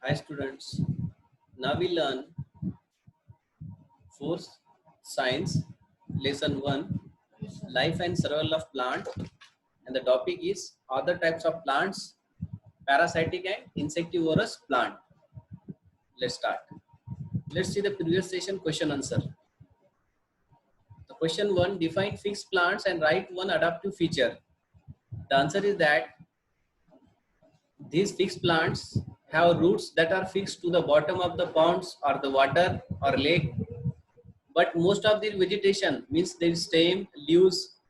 Hi students, now we learn fourth science lesson 1 life and survival of plant, and the topic is other types of plants, parasitic and insectivorous plant. Let's start. Let's see the previous session question answer. The question 1, define fixed plants and write one adaptive feature. The answer is that these fixed plants have roots that are fixed to the bottom of the ponds or the water or lake, but most of their vegetation means their stem, leaves,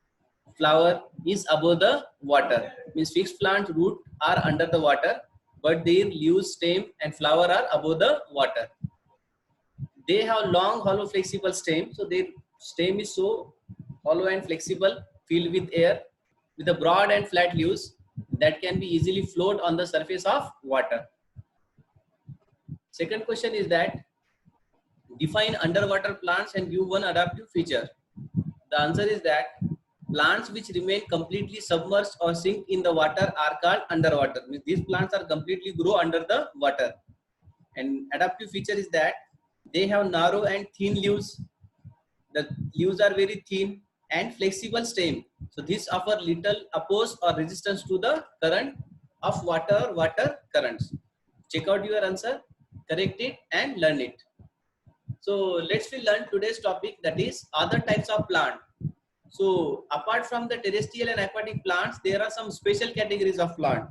flower is above the water. Means fixed plant root are under the water, but their leaves, stem and flower are above the water. They have long, hollow, flexible stem. So their stem is so hollow and flexible, filled with air, with a broad and flat leaves that can be easily float on the surface of water. Second question is that define underwater plants and give one adaptive feature. The answer is that plants which remain completely submerged or sink in the water are called underwater. Means these plants are completely grow under the water. And adaptive feature is that they have narrow and thin leaves. The leaves are very thin and flexible stem. So this offer little oppose or resistance to the current of water currents. Check out your answer, correct it and learn it. So let's learn today's topic, that is other types of plant. So apart from the terrestrial and aquatic plants, there are some special categories of plant.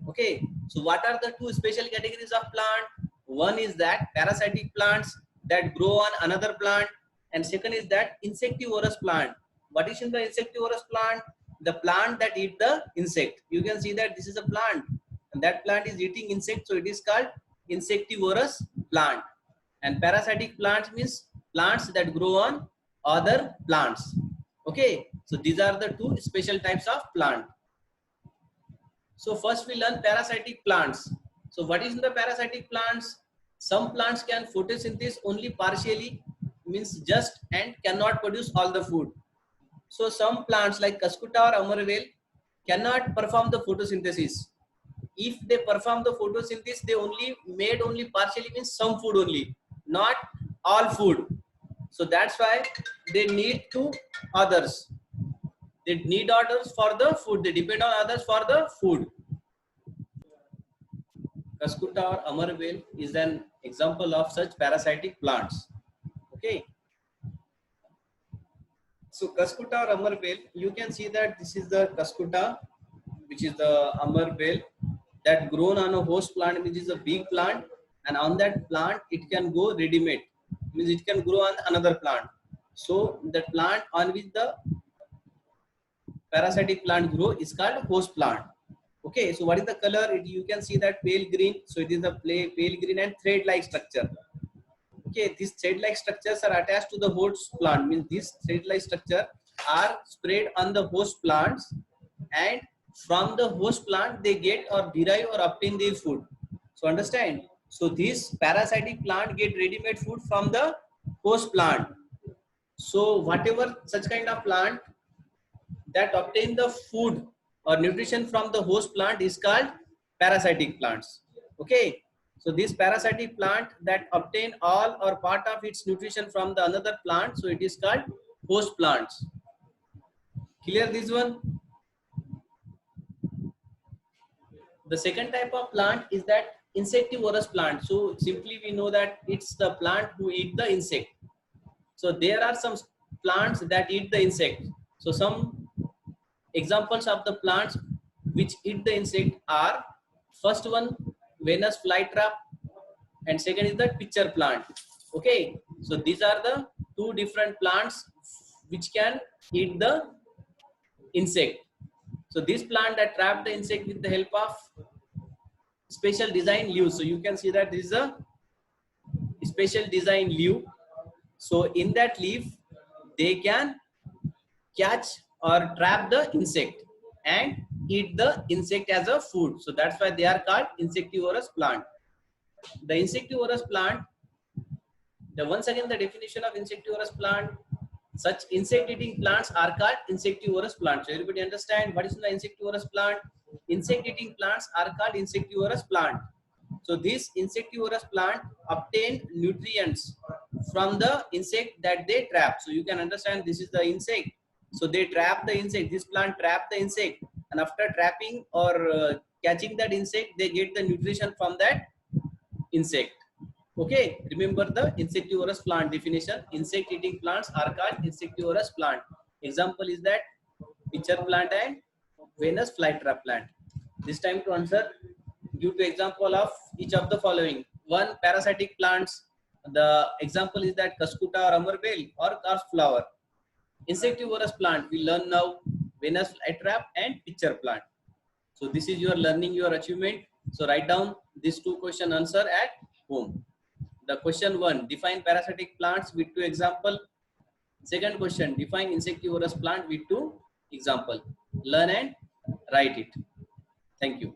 Okay, so what are the two special categories of plant? One is that parasitic plants that grow on another plant, and second is that insectivorous plant. What is in the insectivorous plant? The plant that eat the insect. You can see that this is a plant and that plant is eating insect, so it is called insectivorous plant. And parasitic plants means plants that grow on other plants. Okay, so these are the two special types of plant. So first we learn parasitic plants. So what is in the parasitic plants? Some plants can photosynthesize only partially, means just, and cannot produce all the food. So some plants like Cuscuta or Amarvel cannot perform the photosynthesis. If they perform the photosynthesis, they made only partially, means some food only, not all food. So that's why they need to others. They need others for the food. They depend on others for the food. Cuscuta or Amarvel is an example of such parasitic plants. Okay. So Cuscuta or Amarvel, you can see that this is the Cuscuta, which is the Amarvel that grown on a host plant, which is a big plant, and on that plant it can go ready-made, means it can grow on another plant. So the plant on which the parasitic plant grow is called host plant. Okay, so what is the color? You can see that pale green. So it is a pale green and thread-like structure. Okay, these thread-like structures are attached to the host plant. Means these thread-like structure are spread on the host plants, and from the host plant they get or derive or obtain their food. So understand. So this parasitic plant get ready-made food from the host plant. So whatever such kind of plant that obtain the food or nutrition from the host plant is called parasitic plants. Okay, so this parasitic plant that obtain all or part of its nutrition from the another plant, so it is called host plants. Clear this one? The second type of plant is that insectivorous plant. So simply we know that it's the plant who eat the insect. So there are some plants that eat the insect. So some examples of the plants which eat the insect are, first one Venus flytrap, and second is the pitcher plant. Okay, so these are the two different plants which can eat the insect. So this plant that trap the insect with the help of special design leaves. So you can see that this is a special design leaf. So in that leaf they can catch or trap the insect and eat the insect as a food. So that's why they are called insectivorous plant. The insectivorous plant, once again the definition of insectivorous plant, such insect eating plants are called insectivorous plants. So everybody understand what is the insectivorous plant? Insect eating plants are called insectivorous plant. So this insectivorous plant obtain nutrients from the insect that they trap. So you can understand this is the insect. So they trap the insect. This plant trap the insect, and after trapping or catching that insect, they get the nutrition from that insect. Okay, remember the insectivorous plant definition. Insect eating plants are called insectivorous plant. Example is that pitcher plant and Venus flytrap plant. This time to answer, give to example of each of the following. One, parasitic plants. The example is that Cuscuta or Amarbel or Corpse flower. Insectivorous plant, we learn now Venus flytrap and pitcher plant. So this is your learning, your achievement. So write down these two question answer at home. The question 1, define parasitic plants with 2 example. Second question, define insectivorous plant with 2 example. Learn and write it. Thank you.